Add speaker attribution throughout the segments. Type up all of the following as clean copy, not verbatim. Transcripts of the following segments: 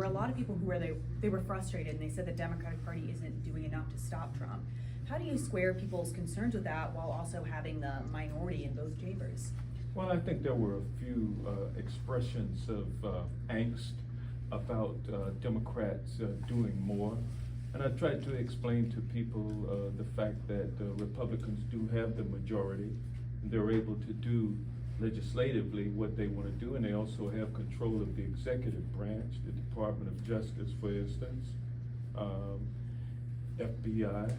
Speaker 1: were a lot of people who were they were frustrated, and they said the Democratic Party isn't doing enough to stop Trump. How do you square people's concerns with that while also having the minority in both chambers?
Speaker 2: Well, I think there were a few expressions of angst about Democrats doing more. And I tried to explain to people the fact that Republicans do have the majority. And they're able to do legislatively what they want to do, and they also have control of the executive branch, the Department of Justice, for instance, FBI.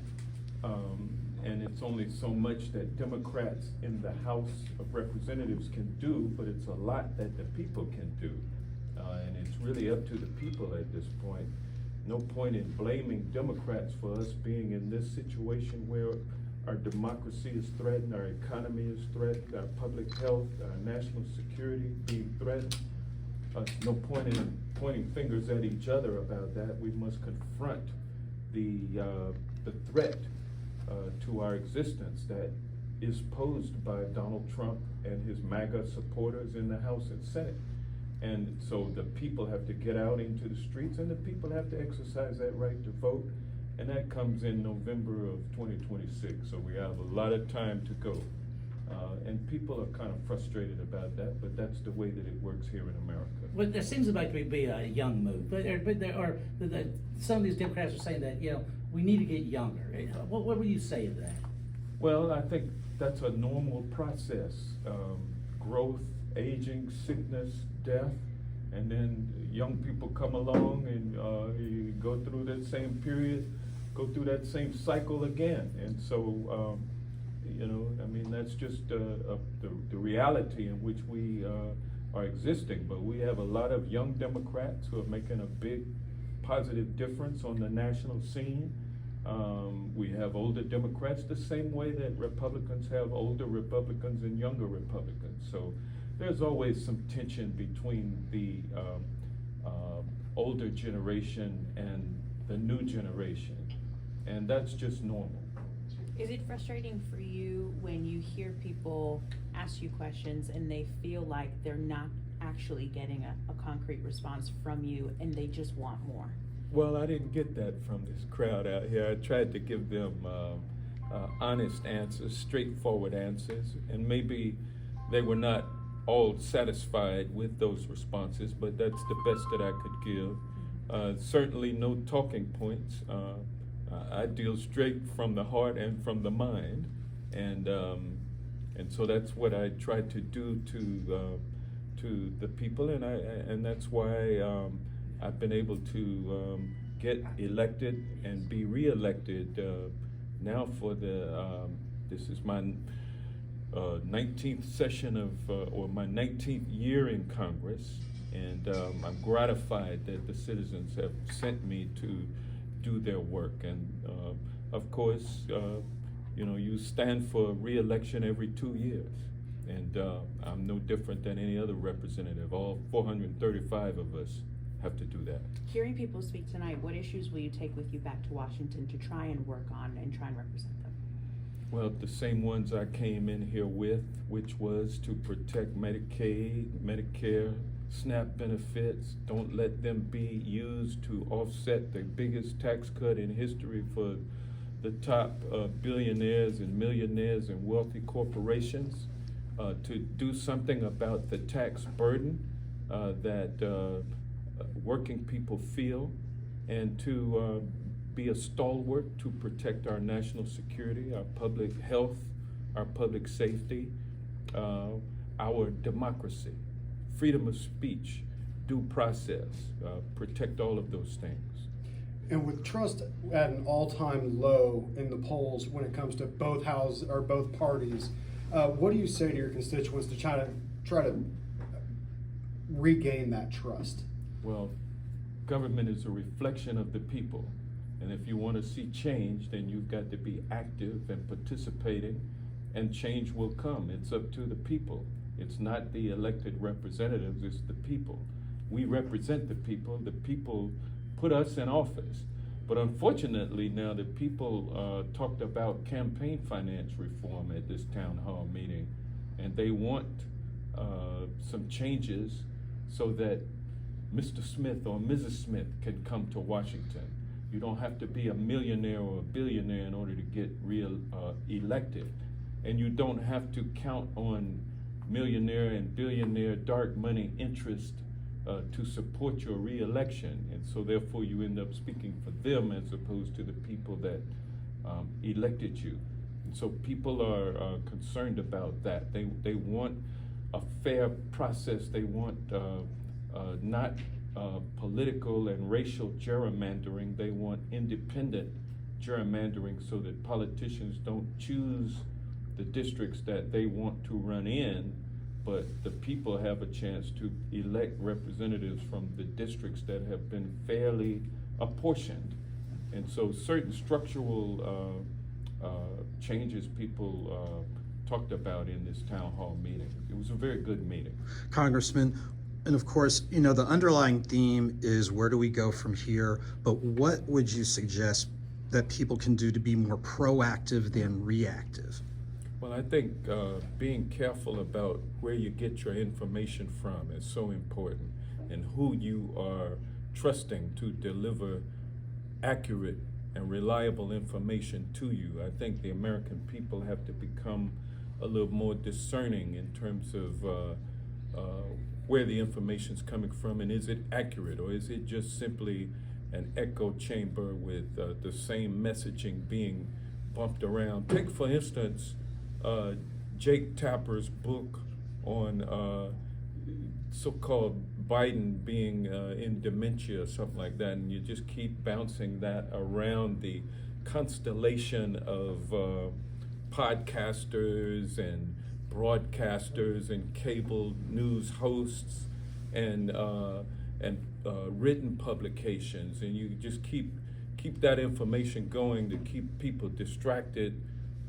Speaker 2: And it's only so much that Democrats in the House of Representatives can do, but it's a lot that the people can do. And it's really up to the people at this point. No point in blaming Democrats for us being in this situation where our democracy is threatened, our economy is threatened, our public health, our national security being threatened. No point in pointing fingers at each other about that. We must confront the threat to our existence that is posed by Donald Trump and his MAGA supporters in the House and Senate. And so the people have to get out into the streets, and the people have to exercise that right to vote. And that comes in November of 2026, so we have a lot of time to go. And people are kind of frustrated about that, but that's the way that it works here in America.
Speaker 3: Well, there seems like to be a young move, but there are some of these Democrats are saying that we need to get younger. What would you say to that?
Speaker 2: Well, I think that's a normal process: growth, aging, sickness, death, and then young people come along and you go through that same period, go through that same cycle again. And so, I mean, that's just the reality in which we are existing. But we have a lot of young Democrats who are making a big positive difference on the national scene. We have older Democrats the same way that Republicans have older Republicans and younger Republicans. So there's always some tension between the older generation and the new generation, and that's just normal.
Speaker 4: Is it frustrating for you when you hear people ask you questions and they feel like they're not actually getting a concrete response from you and they just want more?
Speaker 2: Well, I didn't get that from this crowd out here. I tried to give them honest answers, straightforward answers, and maybe they were not all satisfied with those responses, but that's the best that I could give. Certainly no talking points. I deal straight from the heart and from the mind, and so that's what I try to do to the people, and that's why I've been able to get elected and be reelected now for this is my 19th session or my 19th year in Congress, and I'm gratified that the citizens have sent me to do their work. And of course, you stand for re-election every 2 years, and I'm no different than any other representative. All 435 of us have to do that.
Speaker 4: Hearing people speak tonight, what issues will you take with you back to Washington to try and work on and try and represent them?
Speaker 2: Well, the same ones I came in here with, which was to protect Medicaid, Medicare, SNAP benefits. Don't let them be used to offset the biggest tax cut in history for the top billionaires and millionaires and wealthy corporations. To do something about the tax burden that working people feel, and to be a stalwart to protect our national security, our public health, our public safety, our democracy, freedom of speech, due process, protect all of those things.
Speaker 5: And with trust at an all-time low in the polls when it comes to both houses or both parties, what do you say to your constituents to try to regain that trust?
Speaker 2: Well, government is a reflection of the people. And if you want to see change, then you've got to be active and participating, and change will come. It's up to the people. It's not the elected representatives, it's the people. We represent the people. The people put us in office. But unfortunately now the people talked about campaign finance reform at this town hall meeting, and they want some changes so that Mr. Smith or Mrs. Smith can come to Washington. You don't have to be a millionaire or a billionaire in order to get elected. And you don't have to count on millionaire and billionaire dark money interest to support your re-election. And so therefore you end up speaking for them as opposed to the people that elected you. And so people are concerned about that. They want a fair process. They want not political and racial gerrymandering. They want independent gerrymandering so that politicians don't choose the districts that they want to run in, but the people have a chance to elect representatives from the districts that have been fairly apportioned. And so certain structural changes people talked about in this town hall meeting. It was a very good meeting.
Speaker 6: Congressman, and of course, you know, the underlying theme is where do we go from here, but what would you suggest that people can do to be more proactive than reactive?
Speaker 2: Well, I think being careful about where you get your information from is so important, and who you are trusting to deliver accurate and reliable information to you. I think the American people have to become a little more discerning in terms of where the information's coming from, and is it accurate, or is it just simply an echo chamber with the same messaging being bumped around. Take, for instance, Jake Tapper's book on so-called Biden being in dementia or something like that, and you just keep bouncing that around the constellation of podcasters and broadcasters and cable news hosts and written publications, and you just keep that information going to keep people distracted.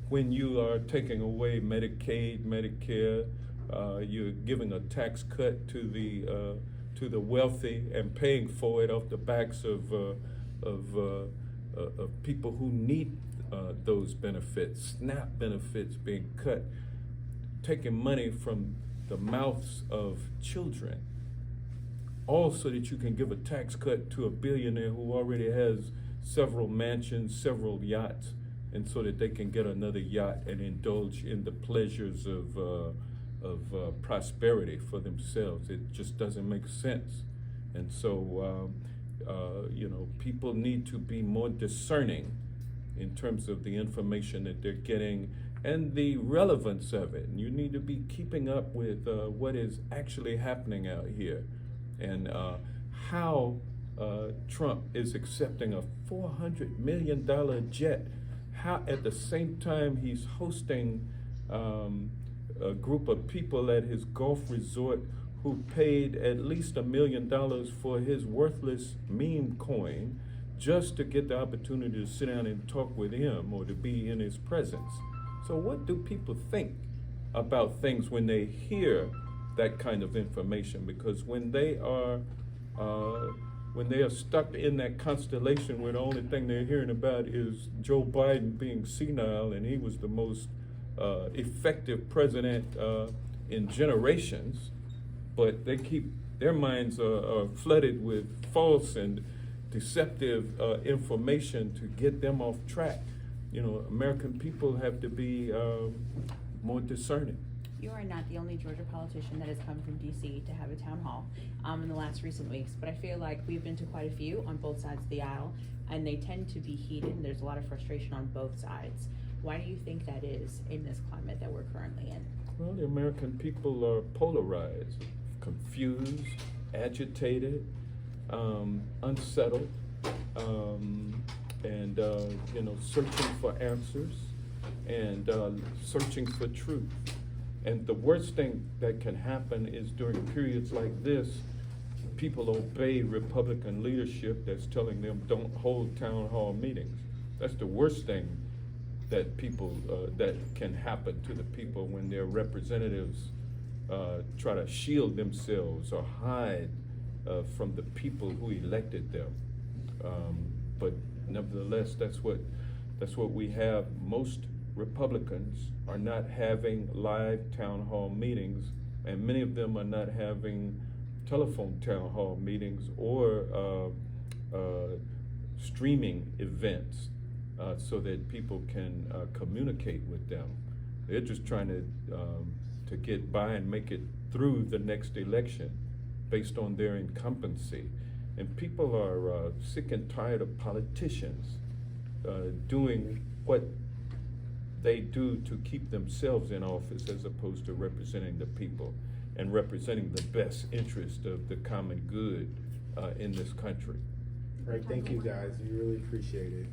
Speaker 2: When you are taking away Medicaid, Medicare, you're giving a tax cut to the wealthy and paying for it off the backs of people who need those benefits. SNAP benefits being cut, taking money from the mouths of children, all so that you can give a tax cut to a billionaire who already has several mansions, several yachts, and so that they can get another yacht and indulge in the pleasures of prosperity for themselves. It just doesn't make sense. And so, people need to be more discerning in terms of the information that they're getting and the relevance of it. And you need to be keeping up with what is actually happening out here, and how Trump is accepting a $400 million jet. How, at the same time, he's hosting a group of people at his golf resort who paid at least $1 million for his worthless meme coin just to get the opportunity to sit down and talk with him or to be in his presence. So what do people think about things when they hear that kind of information? Because when they are stuck in that constellation where the only thing they're hearing about is Joe Biden being senile, and he was the most effective president in generations, but their minds are flooded with false and deceptive information to get them off track. You know, American people have to be more discerning.
Speaker 4: You are not the only Georgia politician that has come from DC to have a town hall in the last recent weeks, but I feel like we've been to quite a few on both sides of the aisle, and they tend to be heated, and there's a lot of frustration on both sides. Why do you think that is in this climate that we're currently in?
Speaker 2: Well, the American people are polarized, confused, agitated, unsettled, and searching for answers and searching for truth. And the worst thing that can happen is during periods like this, people obey Republican leadership that's telling them don't hold town hall meetings. That's the worst thing that that can happen to the people when their representatives try to shield themselves or hide from the people who elected them. But nevertheless, that's what we have. Most Republicans are not having live town hall meetings, and many of them are not having telephone town hall meetings or streaming events so that people can communicate with them. They're just trying to get by and make it through the next election based on their incumbency. And people are sick and tired of politicians doing what they do to keep themselves in office as opposed to representing the people and representing the best interest of the common good in this country.
Speaker 7: Right, thank you guys, we really appreciate it.